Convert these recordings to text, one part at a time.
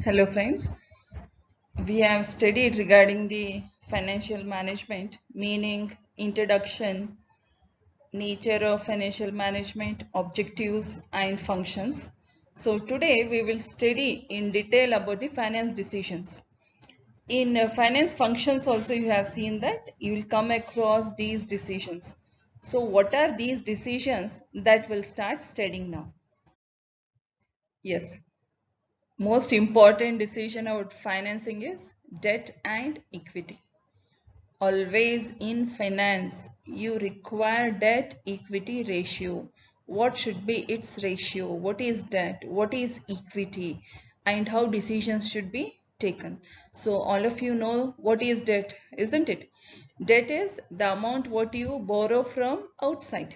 Hello friends, we have studied regarding the financial management, meaning, introduction, nature of financial management, objectives and functions. So today we will study in detail about the finance decisions. In finance functions also you have seen that you will come across these decisions. So what are these decisions that we'll start studying now? Yes. Most important decision about financing is debt and equity. Always in finance, you require debt equity ratio. What should be its ratio? What is debt? What is equity? And how decisions should be taken. So all of you know what is debt, isn't it? Debt is the amount what you borrow from outside.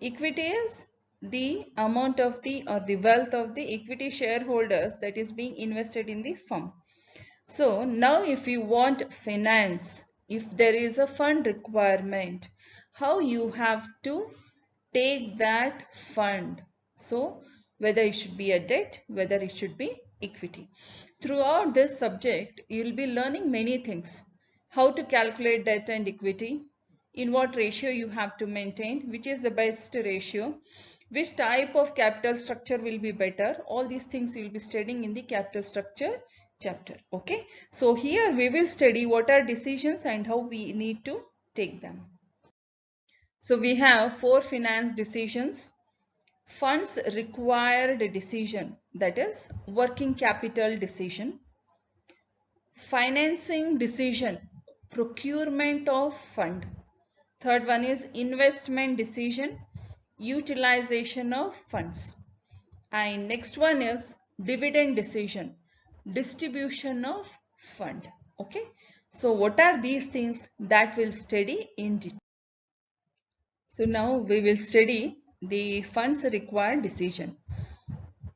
Equity is the amount of the or the wealth of the equity shareholders that is being invested in the firm. So now if you want finance, if there is a fund requirement, how you have to take that fund. So whether it should be a debt, whether it should be equity. Throughout this subject, you will be learning many things. How to calculate debt and equity, in what ratio you have to maintain, which is the best ratio, which type of capital structure will be better. All these things you will be studying in the capital structure chapter. Okay, so here we will study what are decisions and how we need to take them. So we have four finance decisions. Funds required decision, that is working capital decision. Financing decision, procurement of fund. Third one is investment decision, utilization of funds. And next one is dividend decision, distribution of fund. Okay, so what are these things that we'll study in detail? So now we will study the funds required decision.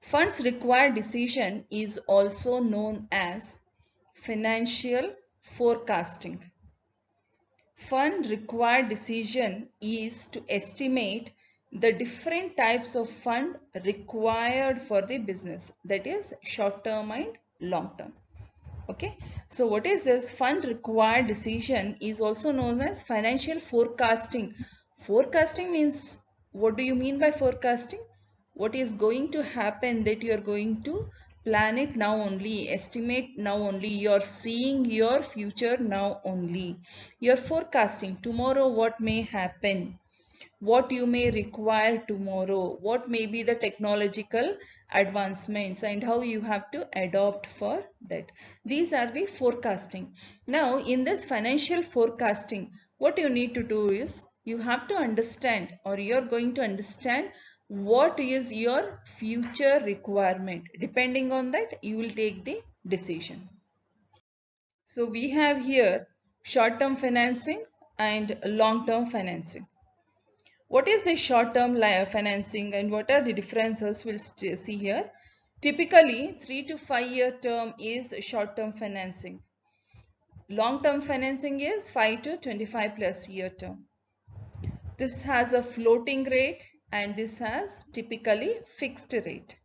Funds required decision is also known as financial forecasting. Fund required decision is to estimate the different types of fund required for the business, that is short term and long term. Okay, so what is this? Fund required decision is also known as financial forecasting. Forecasting means, what do you mean by forecasting? What is going to happen that you are going to plan it now only, estimate now only, you are seeing your future now only. You are forecasting tomorrow what may happen, what you may require tomorrow, what may be the technological advancements and how you have to adopt for that. These are the forecasting. Now in this financial forecasting, what you need to do is you have to understand, or you're going to understand, what is your future requirement. Depending on that, you will take the decision. So we have here short-term financing and long-term financing. What is the short-term financing and what are the differences? We'll see here. Typically, 3 to 5 year term is short-term financing. Long-term financing is 5 to 25 plus year term. This has a floating rate and this has typically fixed rate.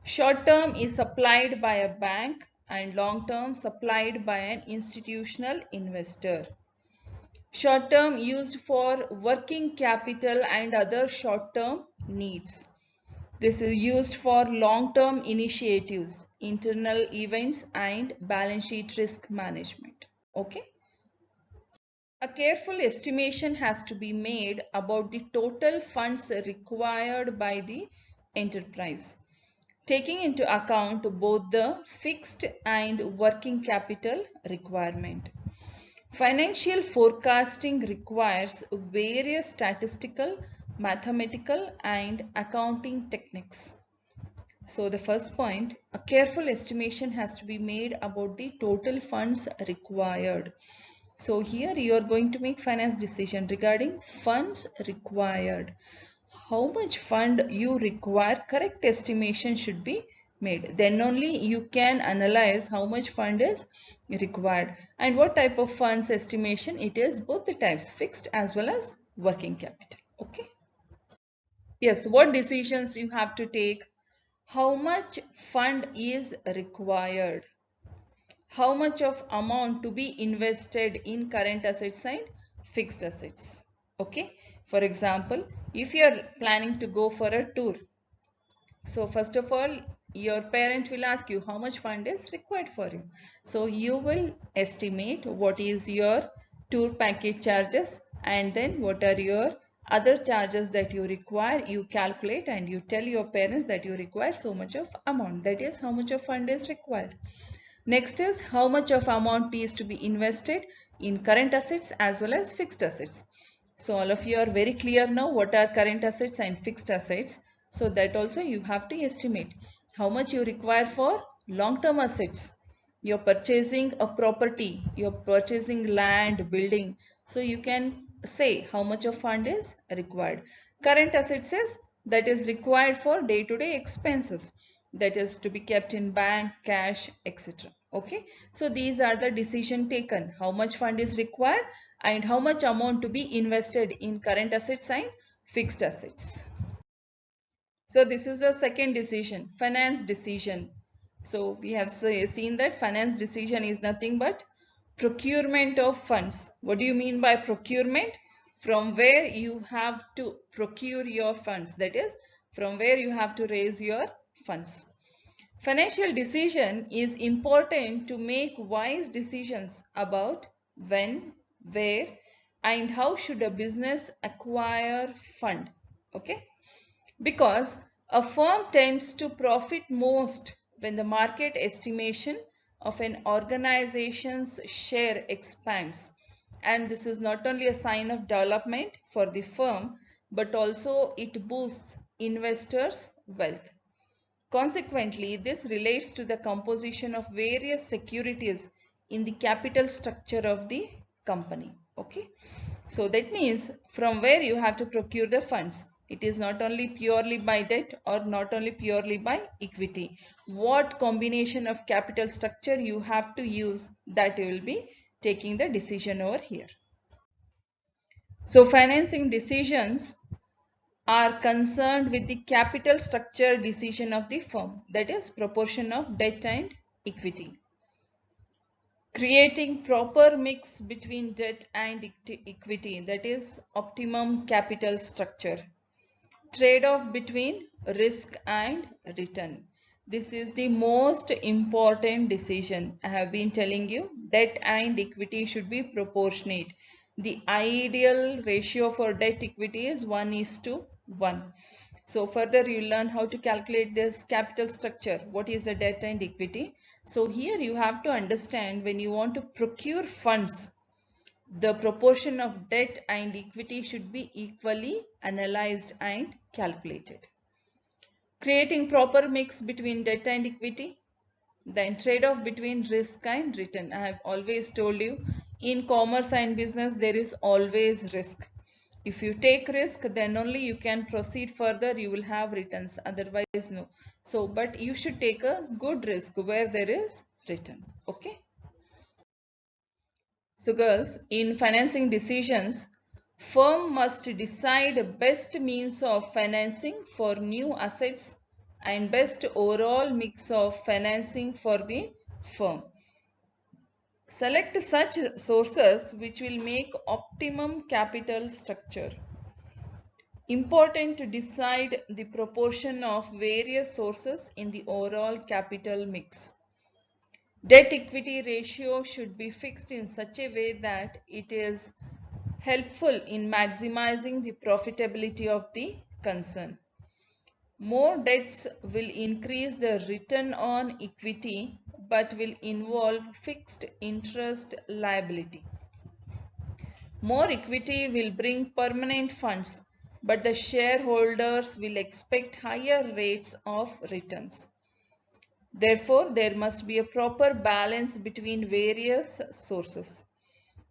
Short-term is supplied by a bank and long-term supplied by an institutional investor. Short-term used for working capital and other short-term needs. This is used for long-term initiatives, internal events and balance sheet risk management. Okay. A careful estimation has to be made about the total funds required by the enterprise, taking into account both the fixed and working capital requirement. Financial forecasting requires various statistical, mathematical and accounting techniques. So the first point, a careful estimation has to be made about the total funds required. So here you are going to make finance decision regarding funds required. How much fund you require, correct estimation should be made. Then only you can analyze how much fund is required and what type of funds estimation it is, both the types, fixed as well as working capital. Okay. Yes, what decisions you have to take, how much fund is required, how much of amount to be invested in current assets and fixed assets. Okay, for example, if you are planning to go for a tour, so first of all, your parent will ask you how much fund is required for you. So you will estimate what is your tour package charges, and then what are your other charges that you require. You calculate and you tell your parents that you require so much of amount. That is how much of fund is required. Next is how much of amount is to be invested in current assets as well as fixed assets. So all of you are very clear now what are current assets and fixed assets. So that also you have to estimate how much you require for long-term assets. You're purchasing a property, you're purchasing land, building. So you can say how much of fund is required. Current assets is that is required for day-to-day expenses, that is to be kept in bank, cash, etc. Okay, so these are the decision taken, how much fund is required and how much amount to be invested in current assets and fixed assets. So this is the second decision, finance decision. So we have seen that finance decision is nothing but procurement of funds. What do you mean by procurement? From where you have to procure your funds, that is from where you have to raise your funds. Financial decision is important to make wise decisions about when, where, and how should a business acquire fund. Okay? Because a firm tends to profit most when the market estimation of an organization's share expands. And this is not only a sign of development for the firm, but also it boosts investors' wealth. Consequently, this relates to the composition of various securities in the capital structure of the company. Okay, so that means from where you have to procure the funds. It is not only purely by debt or not only purely by equity. What combination of capital structure you have to use, that you will be taking the decision over here. So financing decisions are concerned with the capital structure decision of the firm, that is proportion of debt and equity. Creating proper mix between debt and equity, that is optimum capital structure. Trade-off between risk and return. This is the most important decision. I have been telling you debt and equity should be proportionate. The ideal ratio for debt equity is 1:1. So further you learn how to calculate this capital structure. What is the debt and equity? So here you have to understand when you want to procure funds, the proportion of debt and equity should be equally analyzed and calculated. Creating proper mix between debt and equity. Then trade-off between risk and return. I have always told you in commerce and business there is always risk. If you take risk, then only you can proceed further, you will have returns, otherwise no. So but you should take a good risk where there is return. Okay. So girls, in financing decisions, firm must decide best means of financing for new assets and best overall mix of financing for the firm. Select such sources which will make optimum capital structure. Important to decide the proportion of various sources in the overall capital mix. Debt equity ratio should be fixed in such a way that it is helpful in maximizing the profitability of the concern. More debts will increase the return on equity but will involve fixed interest liability. More equity will bring permanent funds, but the shareholders will expect higher rates of returns. Therefore, there must be a proper balance between various sources.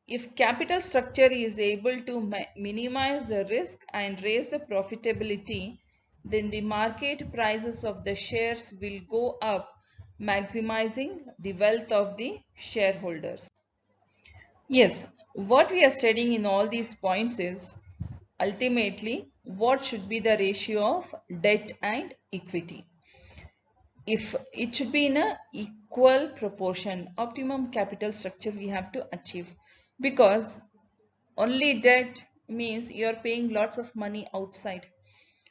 If capital structure is able to minimize the risk and raise the profitability, then the market prices of the shares will go up, maximizing the wealth of the shareholders. Yes, what we are studying in all these points is ultimately what should be the ratio of debt and equity. if it should be in a equal proportion, optimum capital structure we have to achieve, because only debt means you are paying lots of money outside.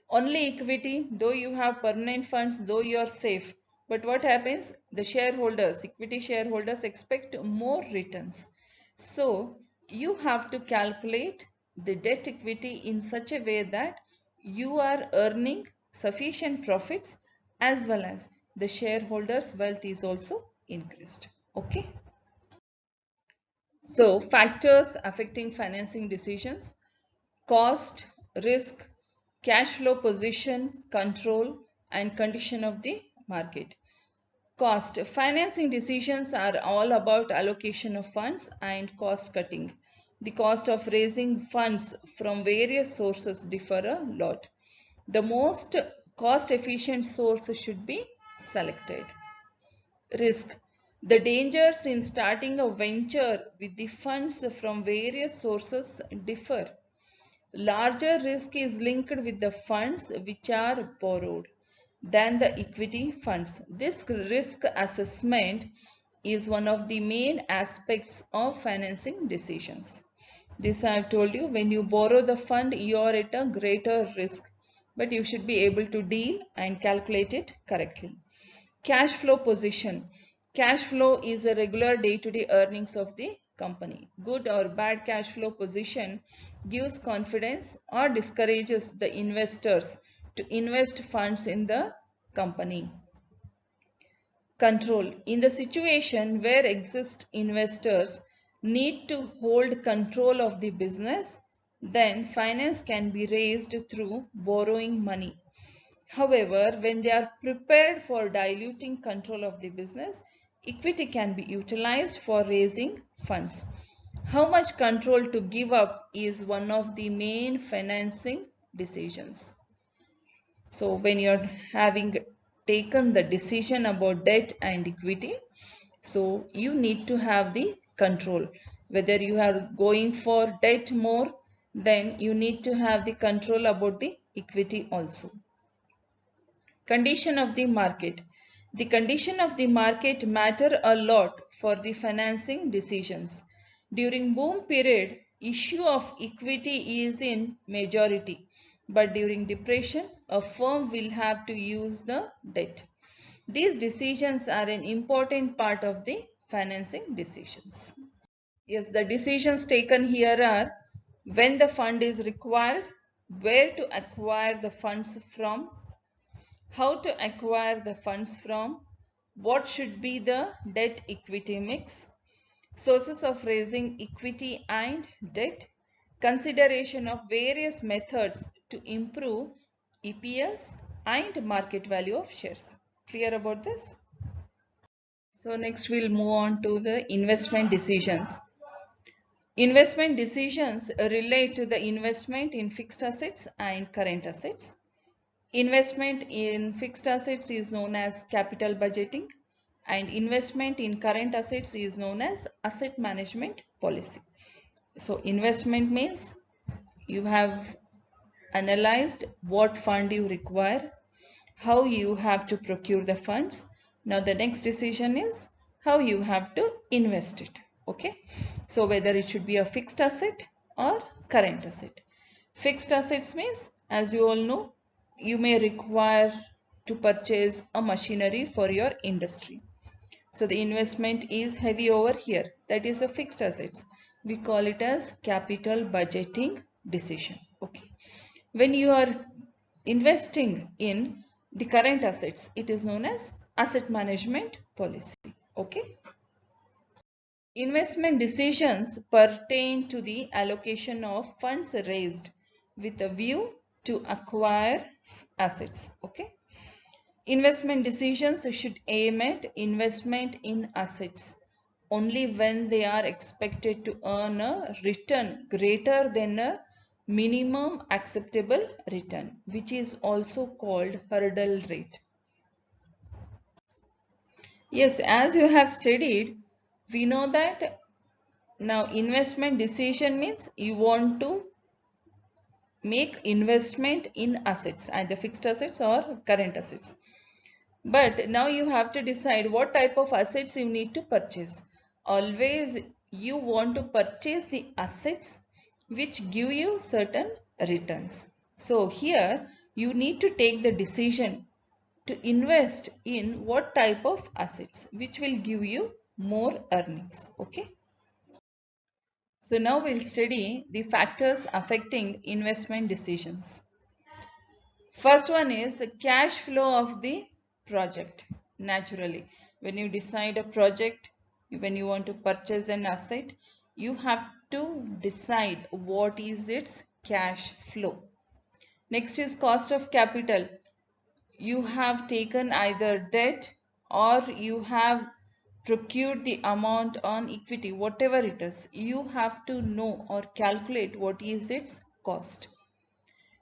Only equity, though you have permanent funds, though you are safe, but what happens? The shareholders, equity shareholders expect more returns. So you have to calculate the debt equity in such a way that you are earning sufficient profits as well as the shareholders' wealth is also increased. Okay. So factors affecting financing decisions: cost, risk, cash flow position, control, and condition of the market. Cost. Financing decisions are all about allocation of funds and cost cutting. The cost of raising funds from various sources differ a lot. The most cost efficient source should be selected. Risk. The dangers in starting a venture with the funds from various sources differ. Larger risk is linked with the funds which are borrowed than the equity funds. This risk assessment is one of the main aspects of financing decisions. This I have told you, when you borrow the fund, you are at a greater risk, but you should be able to deal and calculate it correctly. Cash flow position. Cash flow is a regular day-to-day earnings of the company. Good or bad cash flow position gives confidence or discourages the investors to invest funds in the company. Control. In the situation where exist investors need to hold control of the business, then finance can be raised through borrowing money. However, when they are prepared for diluting control of the business, equity can be utilized for raising funds. How much control to give up is one of the main financing decisions. So when you're having taken the decision about debt and equity, so you need to have the control. Whether you are going for debt more, then you need to have the control about the equity also. Condition of the market. The condition of the market matter a lot for the financing decisions. During boom period, issue of equity is in majority, but during depression, a firm will have to use the debt. These decisions are an important part of the financing decisions. Yes, the decisions taken here are when the fund is required, where to acquire the funds from, how to acquire the funds from, what should be the debt equity mix, sources of raising equity and debt, consideration of various methods to improve EPS and market value of shares. Clear about this? So next we'll move on to the investment decisions. Investment decisions relate to the investment in fixed assets and current assets. Investment in fixed assets is known as capital budgeting, and investment in current assets is known as asset management policy. So investment means you have analyzed what fund you require, how you have to procure the funds. Now the next decision is how you have to invest it. Okay. So whether it should be a fixed asset or current asset. Fixed assets means, as you all know, you may require to purchase a machinery for your industry. So the investment is heavy over here. That is a fixed assets. We call it as capital budgeting decision. Okay. When you are investing in the current assets, it is known as asset management policy. Okay. Investment decisions pertain to the allocation of funds raised with a view to acquire assets. Okay. Investment decisions should aim at investment in assets only when they are expected to earn a return greater than a minimum acceptable return, which is also called hurdle rate. Yes, as you have studied, we know that now investment decision means you want to make investment in assets, either fixed assets or current assets. But now you have to decide what type of assets you need to purchase. Always you want to purchase the assets which give you certain returns. So here you need to take the decision to invest in what type of assets which will give you more earnings. Okay. So now we'll study the factors affecting investment decisions. First one is the cash flow of the project. Naturally, when you decide a project, when you want to purchase an asset, you have to decide what is its cash flow. Next is cost of capital. You have taken either debt or you have procured the amount on equity, whatever it is. You have to know or calculate what is its cost.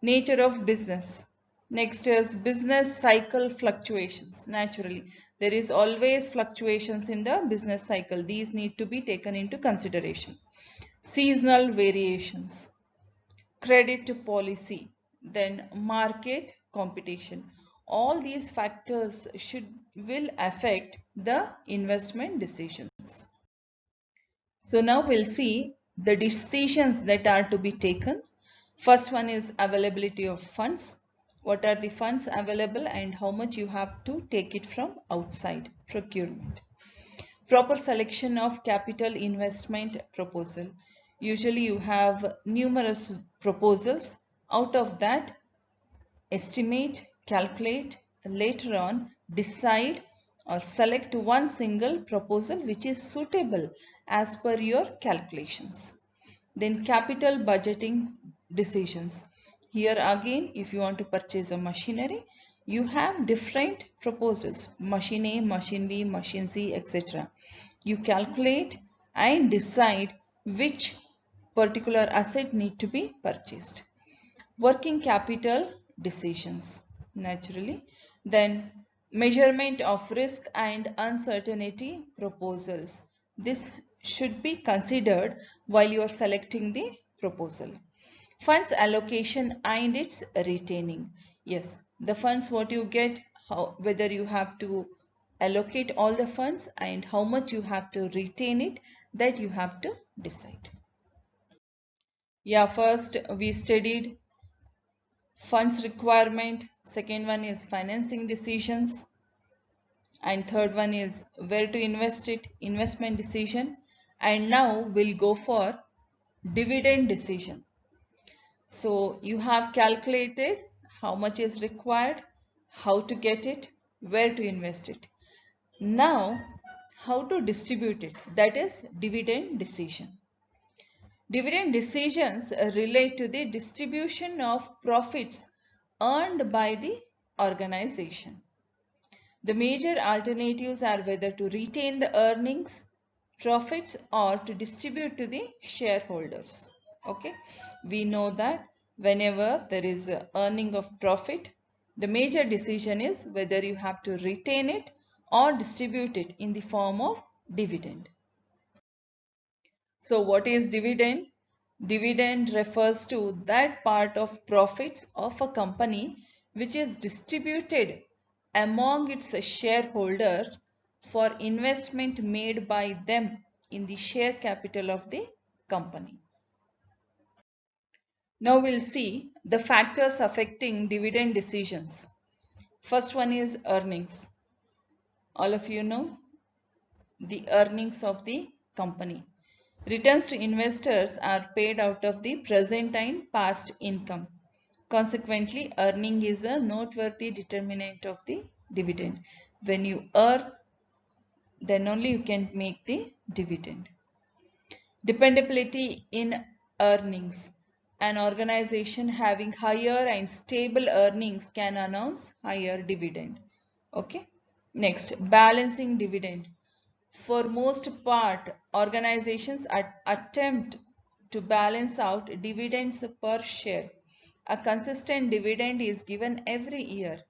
Nature of business. Next is business cycle fluctuations. Naturally, there is always fluctuations in the business cycle. These need to be taken into consideration. Seasonal variations, credit policy, then market competition. All these factors will affect the investment decisions. So now we'll see the decisions that are to be taken. First one is availability of funds. What are the funds available and how much you have to take it from outside procurement. Proper selection of capital investment proposal. Usually you have numerous proposals. Out of that, estimate, calculate, later on decide or select one single proposal which is suitable as per your calculations. Then capital budgeting decisions. Here again, if you want to purchase a machinery, you have different proposals, machine A, machine B, machine C, etc. You calculate and decide which particular asset need to be purchased. Working capital decisions, naturally. Then measurement of risk and uncertainty proposals. This should be considered while you are selecting the proposal. Funds allocation and its retaining. Yes, the funds what you get, whether you have to allocate all the funds and how much you have to retain it, that you have to decide. Yeah, first we studied funds requirement, second one is financing decisions, and third one is where to invest it, investment decision, and now we'll go for dividend decision. So you have calculated how much is required, how to get it, where to invest it. Now how to distribute it, that is dividend decision. Dividend decisions relate to the distribution of profits earned by the organization. The major alternatives are whether to retain the earnings, profits, or to distribute to the shareholders. Okay, we know that whenever there is a earning of profit, the major decision is whether you have to retain it or distribute it in the form of dividend. So what is dividend? Dividend refers to that part of profits of a company which is distributed among its shareholders for investment made by them in the share capital of the company. Now we'll see the factors affecting dividend decisions. First one is earnings. All of you know the earnings of the company. Returns to investors are paid out of the present and past income. Consequently, earning is a noteworthy determinant of the dividend. When you earn, then only you can make the dividend. Dependability in earnings. An organization having higher and stable earnings can announce higher dividend. Okay. Next, balancing dividend. For most part, organizations attempt to balance out dividends per share. A consistent dividend is given every year.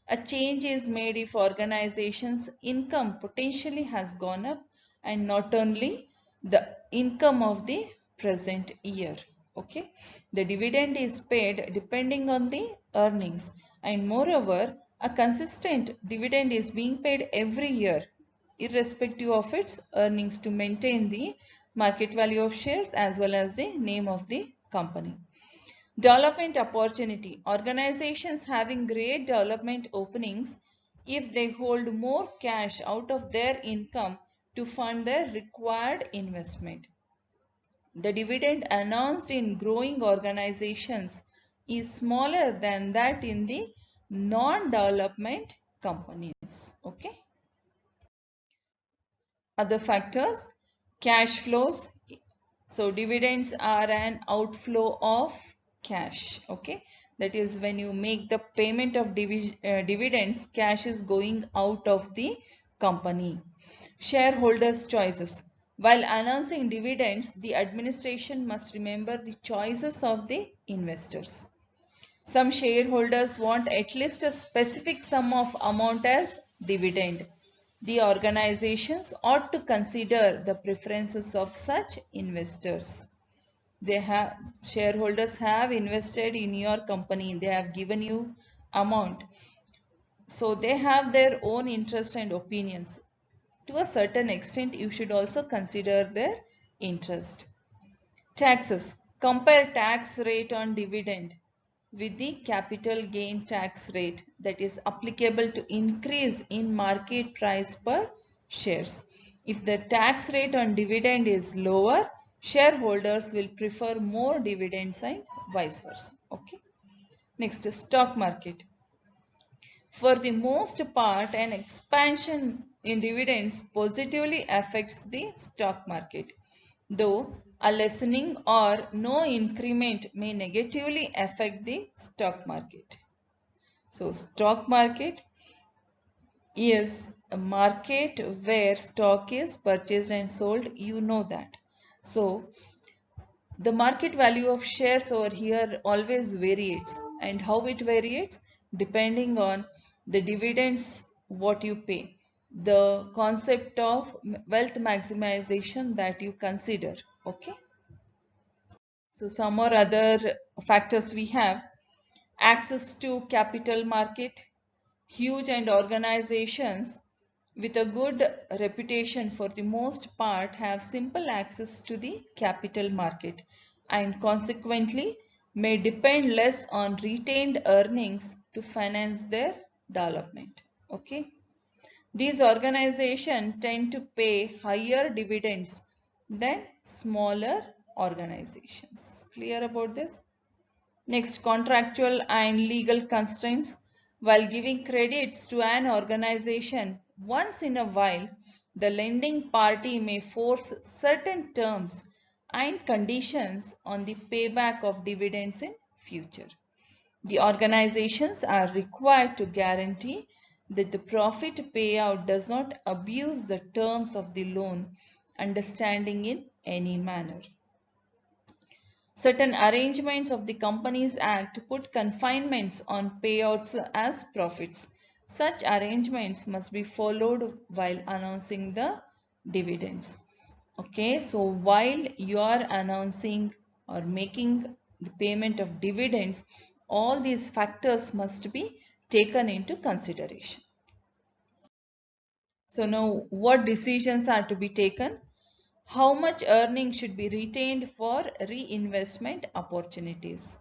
A change is made if organization's income potentially has gone up and not only the income of the present year. Okay, the dividend is paid depending on the earnings, and moreover A consistent dividend is being paid every year, irrespective of its earnings, to maintain the market value of shares as well as the name of the company. Development opportunity. Organizations having great development openings, if they hold more cash out of their income to fund their required investment. The dividend announced in growing organizations is smaller than that in the non-development companies. Okay. Other factors, cash flows. So dividends are an outflow of cash. Okay. That is, when you make the payment of dividends, cash is going out of the company. Shareholders' choices. While announcing dividends, the administration must remember the choices of the investors. Some shareholders want at least a specific sum of amount as dividend. The organizations ought to consider the preferences of such investors. Shareholders have invested in your company, they have given you amount. So they have their own interest and opinions. To a certain extent, you should also consider their interest. Taxes. Compare tax rate on dividend with the capital gain tax rate that is applicable to increase in market price per shares. If the tax rate on dividend is lower, shareholders will prefer more dividends and vice versa. Okay. Next, stock market. For the most part, an expansion in dividends positively affects the stock market, though a lessening or no increment may negatively affect the stock market. So, stock market is a market where stock is purchased and sold. You know that. So, the market value of shares over here always varies, and how it varies depending on the dividends what you pay, the concept of wealth maximization that you consider. Okay, so some or other factors we have: access to capital market. Huge and organizations with a good reputation for the most part have simple access to the capital market and consequently may depend less on retained earnings to finance their development. Okay. These organizations tend to pay higher dividends than smaller organizations. Clear about this? Next, contractual and legal constraints. While giving credits to an organization once in a while, the lending party may force certain terms and conditions on the payback of dividends in future. The organizations are required to guarantee that the profit payout does not abuse the terms of the loan understanding in any manner. Certain arrangements of the Companies Act put confinements on payouts as profits. Such arrangements must be followed while announcing the dividends. Okay, so while you are announcing or making the payment of dividends, all these factors must be taken into consideration. So now what decisions are to be taken? How much earning should be retained for reinvestment opportunities?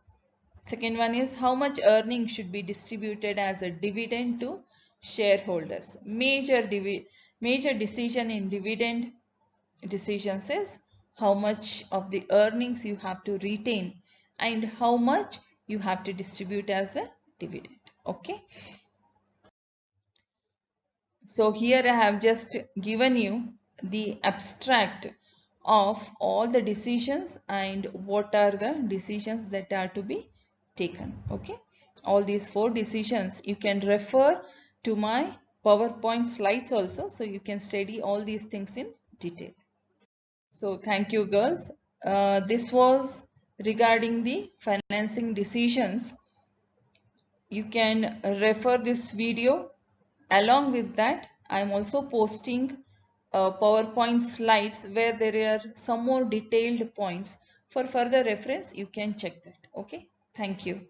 Second one is how much earning should be distributed as a dividend to shareholders. Major decision in dividend decisions is how much of the earnings you have to retain and how much you have to distribute as a dividend. Okay. So here I have just given you the abstract of all the decisions and what are the decisions that are to be taken. Okay, all these 4 decisions you can refer to my PowerPoint slides also, so you can study all these things in detail. So thank you girls. This was regarding the financing decisions. You can refer this video. Along with that, I am also posting PowerPoint slides where there are some more detailed points. For further reference, you can check that. Okay, thank you.